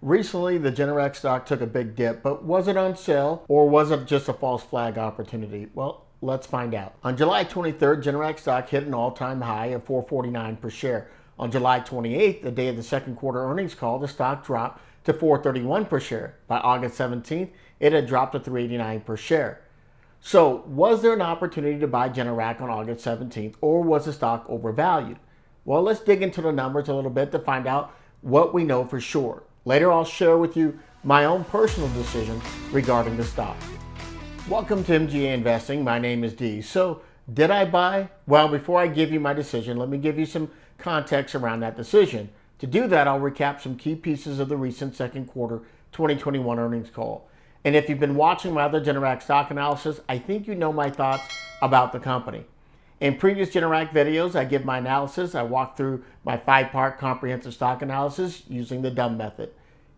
Recently, the Generac stock took a big dip, but was it on sale or was it just a false flag opportunity? Well, let's find out. On July 23rd, Generac stock hit an all-time high of $4.49 per share. On July 28th, the day of the second quarter earnings call, the stock dropped to $4.31 per share. By August 17th, it had dropped to $3.89 per share. So, was there an opportunity to buy Generac on August 17th, or was the stock overvalued? Well, let's dig into the numbers a little bit to find out what we know for sure. Later, I'll share with you my own personal decision regarding the stock. Welcome to MGA Investing. My name is Dee. So, did I buy? Well, before I give you my decision, let me give you some context around that decision. To do that, I'll recap some key pieces of the recent second quarter 2021 earnings call. And if you've been watching my other Generac Stock Analysis, I think you know my thoughts about the company. In previous Generac videos, I give my analysis. I walk through my 5-part comprehensive stock analysis using the dumb method.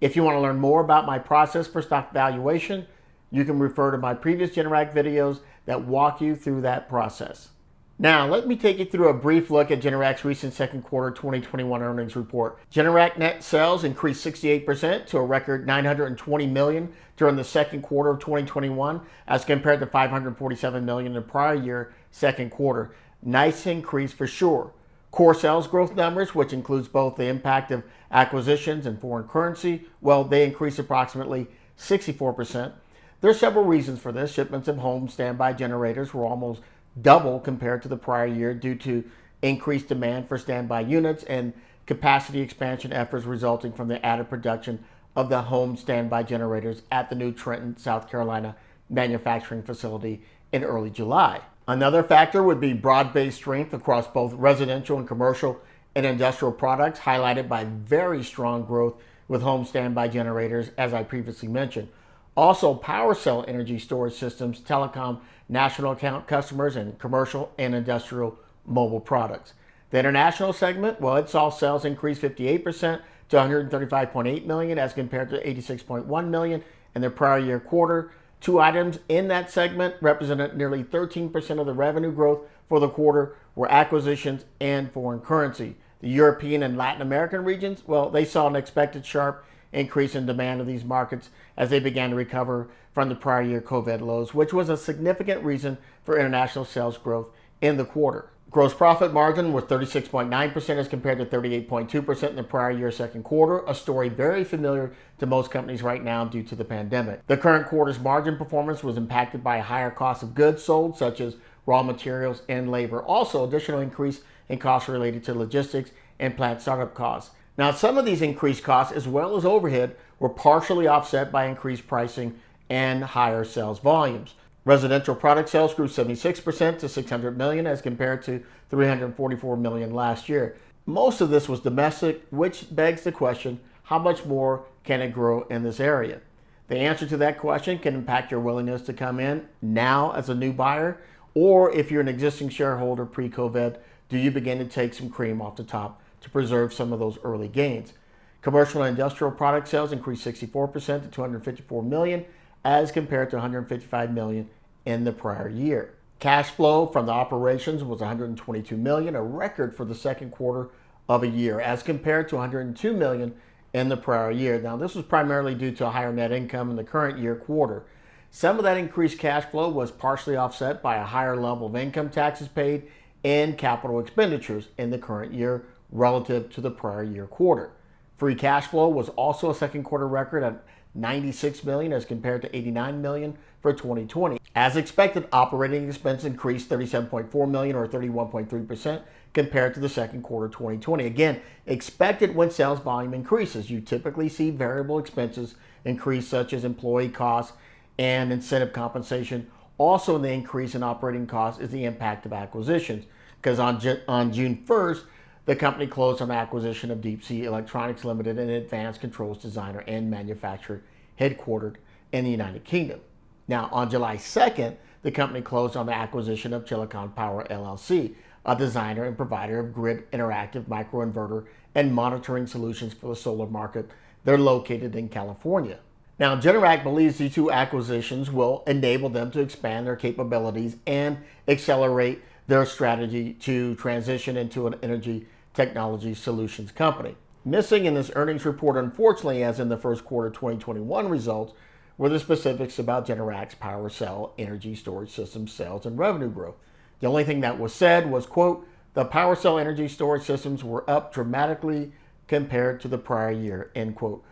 If you want to learn more about my process for stock valuation, you can refer to my previous Generac videos that walk you through that process. Now, let me take you through a brief look at Generac's recent second quarter 2021 earnings report. Generac net sales increased 68% to a record $920 million during the second quarter of 2021 as compared to $547 million in the prior year second quarter. Nice increase for sure. Core sales growth numbers, which includes both the impact of acquisitions and foreign currency, well, they increased approximately 64%. There are several reasons for this. Shipments of home standby generators were almost double compared to the prior year due to increased demand for standby units and capacity expansion efforts resulting from the added production of the home standby generators at the new Trenton, South Carolina manufacturing facility in early July. Another factor would be broad-based strength across both residential and commercial and industrial products, highlighted by very strong growth with home standby generators, as I previously mentioned. Also, power cell energy storage systems, telecom, national account customers, and commercial and industrial mobile products. The international segment, well, it saw sales increase 58% to $135.8 million as compared to $86.1 million in the prior year quarter. Two items in that segment represented nearly 13% of the revenue growth for the quarter were acquisitions and foreign currency. The European and Latin American regions, well, they saw an expected sharp increase in demand of these markets as they began to recover from the prior year COVID lows, which was a significant reason for international sales growth in the quarter. Gross profit margin was 36.9% as compared to 38.2% in the prior year second quarter, a story very familiar to most companies right now due to the pandemic. The current quarter's margin performance was impacted by a higher cost of goods sold, such as raw materials and labor. Also, additional increase in costs related to logistics and plant startup costs. Now, some of these increased costs, as well as overhead, were partially offset by increased pricing and higher sales volumes. Residential product sales grew 76% to $600 million as compared to $344 million last year. Most of this was domestic, which begs the question, how much more can it grow in this area? The answer to that question can impact your willingness to come in now as a new buyer, or if you're an existing shareholder pre-COVID, do you begin to take some cream off the top to preserve some of those early gains? Commercial and industrial product sales increased 64% to $254 million as compared to $155 million in the prior year. Cash flow from the operations was $122 million, a record for the second quarter of a year, as compared to $102 million in the prior year. Now, this was primarily due to a higher net income in the current year quarter. Some of that increased cash flow was partially offset by a higher level of income taxes paid and capital expenditures in the current year relative to the prior year quarter. Free cash flow was also a second quarter record at $96 million as compared to $89 million for 2020. As expected, operating expense increased $37.4 million or 31.3% compared to the second quarter 2020. Again, expected when sales volume increases. You typically see variable expenses increase, such as employee costs and incentive compensation. Also, the increase in operating costs is the impact of acquisitions, because on June 1st, the company closed on the acquisition of Deep Sea Electronics Limited, an advanced controls designer and manufacturer headquartered in the United Kingdom. Now, on July 2nd, the company closed on the acquisition of Chilicon Power LLC, a designer and provider of grid interactive microinverter and monitoring solutions for the solar market. They're located in California. Now, Generac believes these two acquisitions will enable them to expand their capabilities and accelerate their strategy to transition into an energy technology solutions company. Missing in this earnings report, unfortunately, as in the first quarter 2021 results, were the specifics about Generac's power cell energy storage system sales and revenue growth. The only thing that was said was, quote, the power cell energy storage systems were up dramatically compared to the prior year, end quote,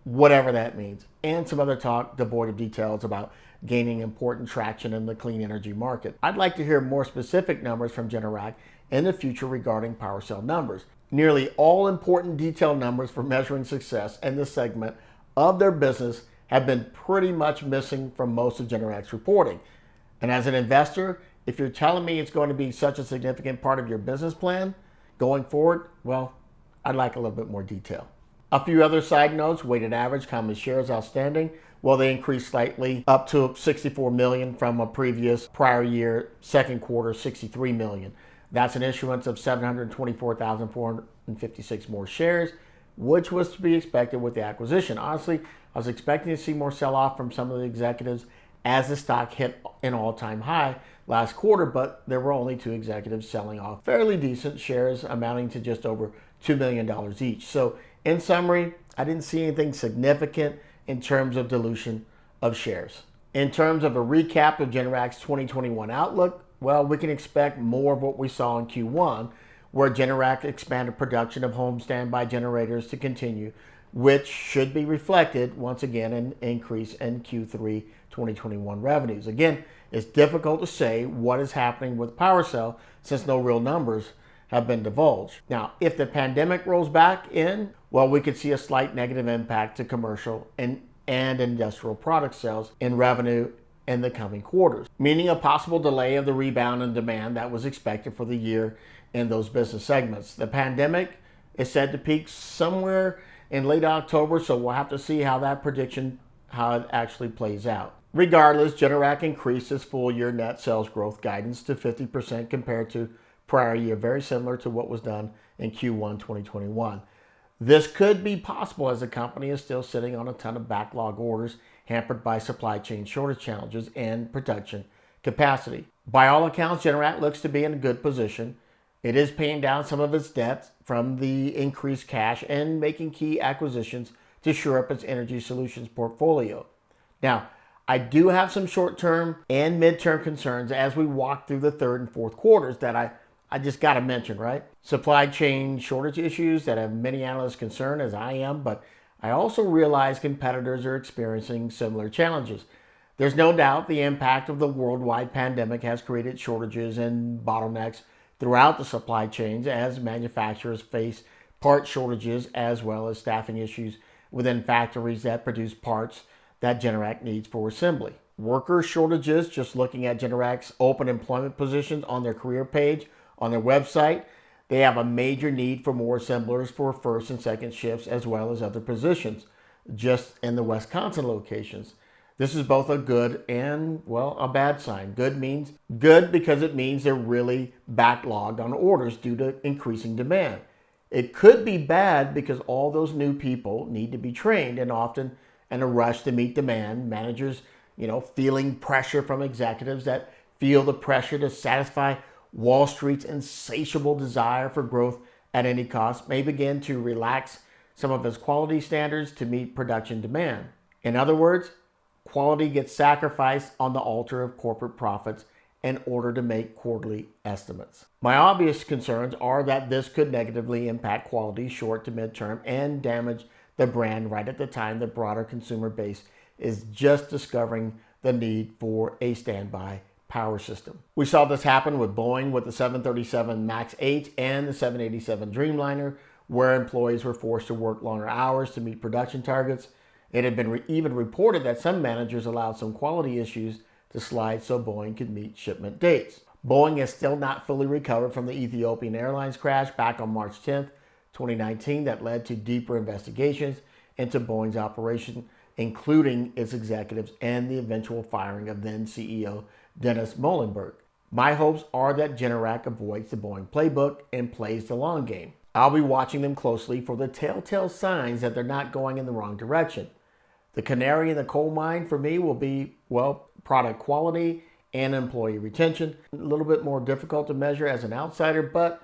whatever that means. And some other talk devoid of details about gaining important traction in the clean energy market. I'd like to hear more specific numbers from Generac in the future regarding power cell numbers. Nearly all important detailed numbers for measuring success in this segment of their business have been pretty much missing from most of Generac's reporting. And as an investor, if you're telling me it's going to be such a significant part of your business plan going forward, well, I'd like a little bit more detail. A few other side notes: weighted average common shares outstanding, well, they increased slightly up to 64 million from a previous prior year second quarter 63 million. That's an issuance of 724,456 more shares, which was to be expected with the acquisition. Honestly, I was expecting to see more sell-off from some of the executives as the stock hit an all-time high last quarter, but there were only 2 executives selling off fairly decent shares amounting to just over $2 million each. So in summary, I didn't see anything significant in terms of dilution of shares. In terms of a recap of Generac's 2021 outlook, well, we can expect more of what we saw in Q1, where Generac expanded production of home standby generators to continue, which should be reflected once again in an increase in Q3 2021 revenues. Again, it's difficult to say what is happening with PowerCell since no real numbers have been divulged. Now, if the pandemic rolls back in, well, we could see a slight negative impact to commercial and industrial product sales in revenue in the coming quarters, meaning a possible delay of the rebound in demand that was expected for the year in those business segments. The pandemic is said to peak somewhere in late October, so we'll have to see how that prediction, how it actually plays out. Regardless, Generac increased its full year net sales growth guidance to 50% compared to prior year, very similar to what was done in Q1 2021. This could be possible as the company is still sitting on a ton of backlog orders hampered by supply chain shortage challenges and production capacity. By all accounts, Generac looks to be in a good position. It is paying down some of its debts from the increased cash and making key acquisitions to shore up its energy solutions portfolio. Now, I do have some short-term and mid-term concerns as we walk through the third and fourth quarters that I just got to mention, right? Supply chain shortage issues that have many analysts concerned, as I am, but I also realize competitors are experiencing similar challenges. There's no doubt the impact of the worldwide pandemic has created shortages and bottlenecks throughout the supply chains as manufacturers face part shortages as well as staffing issues within factories that produce parts that Generac needs for assembly. Worker shortages, just looking at Generac's open employment positions on their career page on their website, they have a major need for more assemblers for first and second shifts as well as other positions just in the Wisconsin locations. This is both a good and, well, a bad sign. Good because it means they're really backlogged on orders due to increasing demand. It could be bad because all those new people need to be trained and often in a rush to meet demand. Managers, feeling pressure from executives that feel the pressure to satisfy Wall Street's insatiable desire for growth at any cost may begin to relax some of its quality standards to meet production demand. In other words, quality gets sacrificed on the altar of corporate profits in order to make quarterly estimates. My obvious concerns are that this could negatively impact quality short to midterm and damage the brand right at the time the broader consumer base is just discovering the need for a standby power system. We saw this happen with Boeing with the 737 MAX 8 and the 787 Dreamliner, where employees were forced to work longer hours to meet production targets. It had been even reported that some managers allowed some quality issues to slide so Boeing could meet shipment dates. Boeing is still not fully recovered from the Ethiopian Airlines crash back on March 10th, 2019 that led to deeper investigations into Boeing's operation, including its executives and the eventual firing of then CEO Dennis Muilenburg. My hopes are that Generac avoids the Boeing playbook and plays the long game. I'll be watching them closely for the telltale signs that they're not going in the wrong direction. The canary in the coal mine for me will be, product quality and employee retention. A little bit more difficult to measure as an outsider, but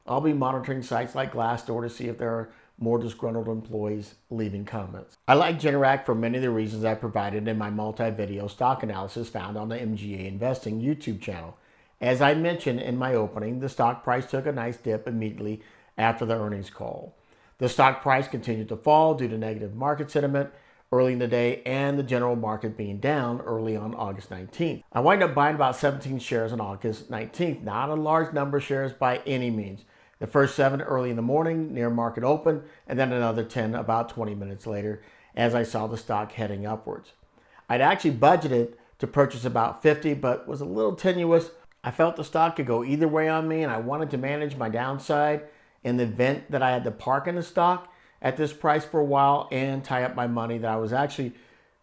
I'll be monitoring sites like Glassdoor to see if there are more disgruntled employees leaving comments. I like Generac for many of the reasons I provided in my multi-video stock analysis found on the MGA Investing YouTube channel. As I mentioned in my opening, the stock price took a nice dip immediately after the earnings call. The stock price continued to fall due to negative market sentiment early in the day and the general market being down early on August 19th. I wind up buying about 17 shares on August 19th, not a large number of shares by any means. The first 7 early in the morning near market open, and then another 10 about 20 minutes later as I saw the stock heading upwards. I'd actually budgeted to purchase about 50, but was a little tenuous. I felt the stock could go either way on me, and I wanted to manage my downside in the event that I had to park in the stock at this price for a while and tie up my money that I was actually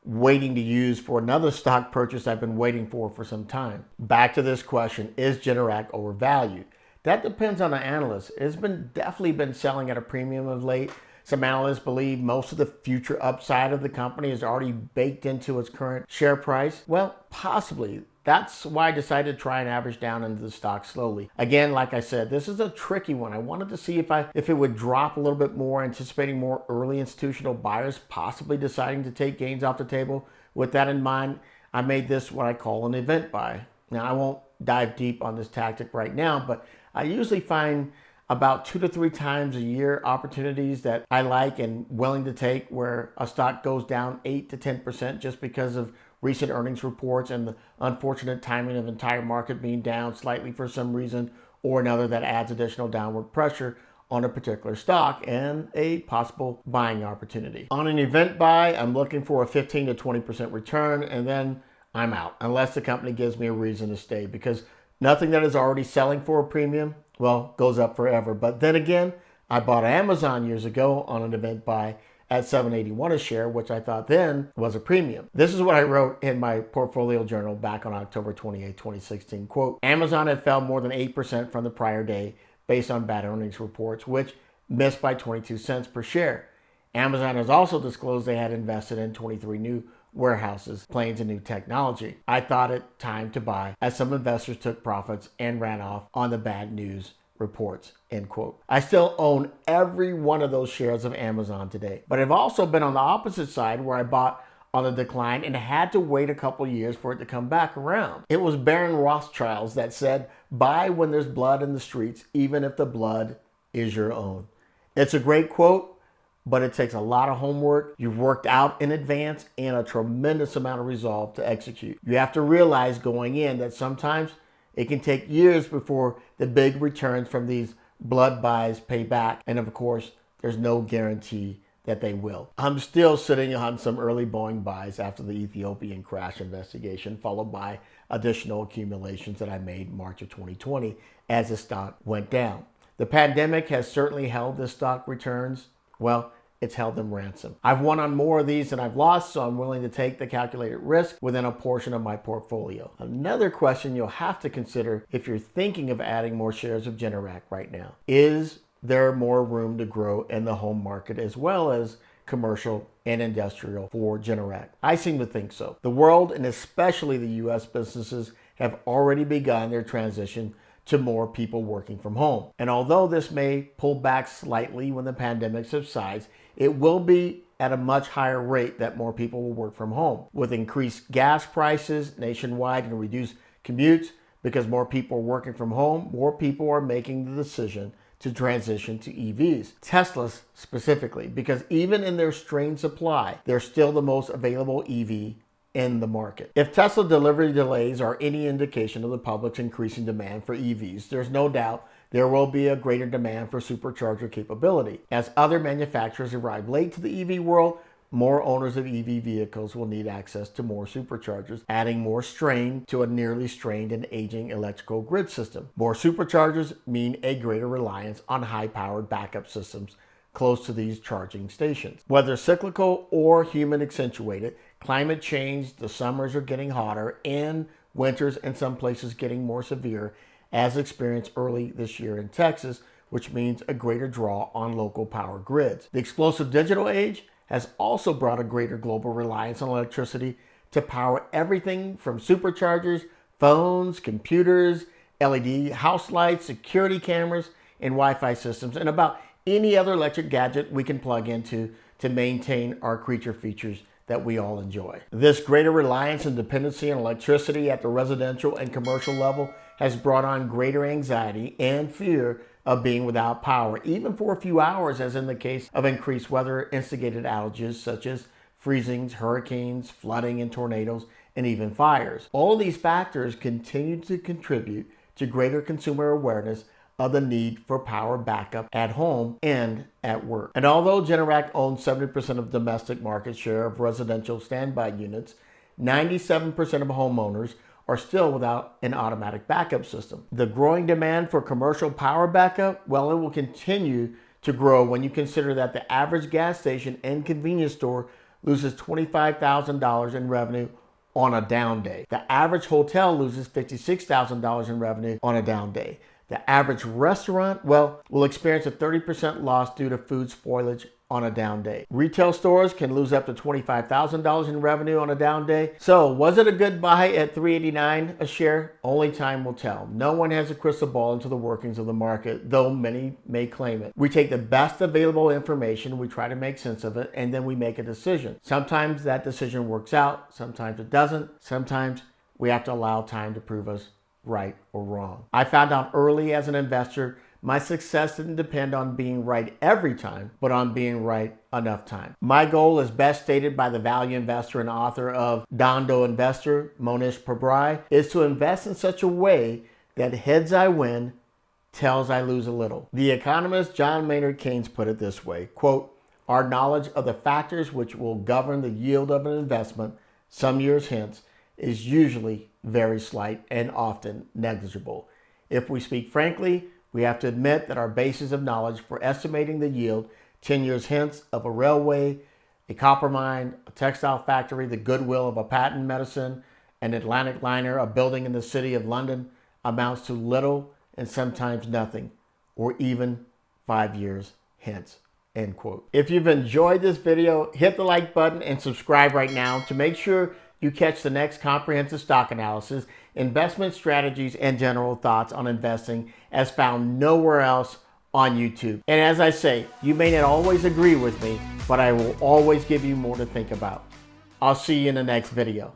waiting to use for another stock purchase I've been waiting for some time. Back to this question, is Generac overvalued? That depends on the analyst. It's definitely been selling at a premium of late. Some analysts believe most of the future upside of the company is already baked into its current share price. Well, possibly. That's why I decided to try and average down into the stock slowly. Again, like I said, this is a tricky one. I wanted to see if it would drop a little bit more, anticipating more early institutional buyers possibly deciding to take gains off the table. With that in mind, I made this what I call an event buy. Now, I won't dive deep on this tactic right now, but I usually find about 2 to 3 times a year opportunities that I like and willing to take where a stock goes down 8 to 10% just because of recent earnings reports and the unfortunate timing of the entire market being down slightly for some reason or another that adds additional downward pressure on a particular stock and a possible buying opportunity. On an event buy, I'm looking for a 15 to 20% return, and then I'm out unless the company gives me a reason to stay, because nothing that is already selling for a premium, well, goes up forever. But then again, I bought Amazon years ago on an event buy at $7.81 a share, which I thought then was a premium. This is what I wrote in my portfolio journal back on October 28, 2016. Quote, Amazon had fell more than 8% from the prior day based on bad earnings reports, which missed by 22 cents per share. Amazon has also disclosed they had invested in 23 new warehouses, planes, and new technology. I thought it time to buy as some investors took profits and ran off on the bad news reports, end quote. I still own every one of those shares of Amazon today, but I've also been on the opposite side where I bought on the decline and had to wait a couple years for it to come back around. It was Baron Rothschilds that said, buy when there's blood in the streets, even if the blood is your own. It's a great quote, but it takes a lot of homework you've worked out in advance and a tremendous amount of resolve to execute. You have to realize going in that sometimes it can take years before the big returns from these blood buys pay back. And of course, there's no guarantee that they will. I'm still sitting on some early Boeing buys after the Ethiopian crash investigation, followed by additional accumulations that I made March of 2020 as the stock went down. The pandemic has certainly held the stock returns. Well, it's held them ransom. I've won on more of these than I've lost, so I'm willing to take the calculated risk within a portion of my portfolio. Another question you'll have to consider if you're thinking of adding more shares of Generac right now: is there more room to grow in the home market as well as commercial and industrial for Generac? I seem to think so. The world, and especially the U.S. businesses, have already begun their transition to more people working from home. And although this may pull back slightly when the pandemic subsides, it will be at a much higher rate that more people will work from home. With increased gas prices nationwide and reduced commutes, because more people are working from home, more people are making the decision to transition to EVs. Teslas specifically, because even in their strained supply, they're still the most available EV in the market. If Tesla delivery delays are any indication of the public's increasing demand for EVs, there's no doubt there will be a greater demand for supercharger capability. As other manufacturers arrive late to the EV world, more owners of EV vehicles will need access to more superchargers, adding more strain to a nearly strained and aging electrical grid system. More superchargers mean a greater reliance on high-powered backup systems close to these charging stations. Whether cyclical or human accentuated, climate change, the summers are getting hotter, and winters in some places getting more severe, as experienced early this year in Texas, which means a greater draw on local power grids. The explosive digital age has also brought a greater global reliance on electricity to power everything from superchargers, phones, computers, LED house lights, security cameras, and Wi-Fi systems, and about any other electric gadget we can plug into to maintain our creature features that we all enjoy. This greater reliance and dependency on electricity at the residential and commercial level has brought on greater anxiety and fear of being without power, even for a few hours, as in the case of increased weather-instigated outages such as freezings, hurricanes, flooding, and tornadoes, and even fires. All of these factors continue to contribute to greater consumer awareness of the need for power backup at home and at work. And although Generac owns 70% of domestic market share of residential standby units, 97% of homeowners are still without an automatic backup system. The growing demand for commercial power backup, well, it will continue to grow when you consider that the average gas station and convenience store loses $25,000 in revenue on a down day. The average hotel loses $56,000 in revenue on a down day. The average restaurant, well, will experience a 30% loss due to food spoilage on a down day. Retail stores can lose up to $25,000 in revenue on a down day. So was it a good buy at $3.89 a share? Only time will tell. No one has a crystal ball into the workings of the market, though many may claim it. We take the best available information, we try to make sense of it, and then we make a decision. Sometimes that decision works out, sometimes it doesn't. Sometimes we have to allow time to prove us right or wrong. I found out early as an investor, my success didn't depend on being right every time, but on being right enough time. My goal, as best stated by the value investor and author of Dondo Investor, Monish Pabrai, is to invest in such a way that heads I win, tails I lose a little. The economist John Maynard Keynes put it this way, quote, "Our knowledge of the factors which will govern the yield of an investment some years hence is usually very slight and often negligible. If we speak frankly, we have to admit that our basis of knowledge for estimating the yield 10 years hence of a railway, a copper mine, a textile factory, the goodwill of a patent medicine, an Atlantic liner, a building in the city of London amounts to little and sometimes nothing, or even 5 years hence." End quote. If you've enjoyed this video, hit the like button and subscribe right now to make sure you catch the next comprehensive stock analysis, investment strategies, and general thoughts on investing as found nowhere else on YouTube. And as I say, you may not always agree with me, but I will always give you more to think about. I'll see you in the next video.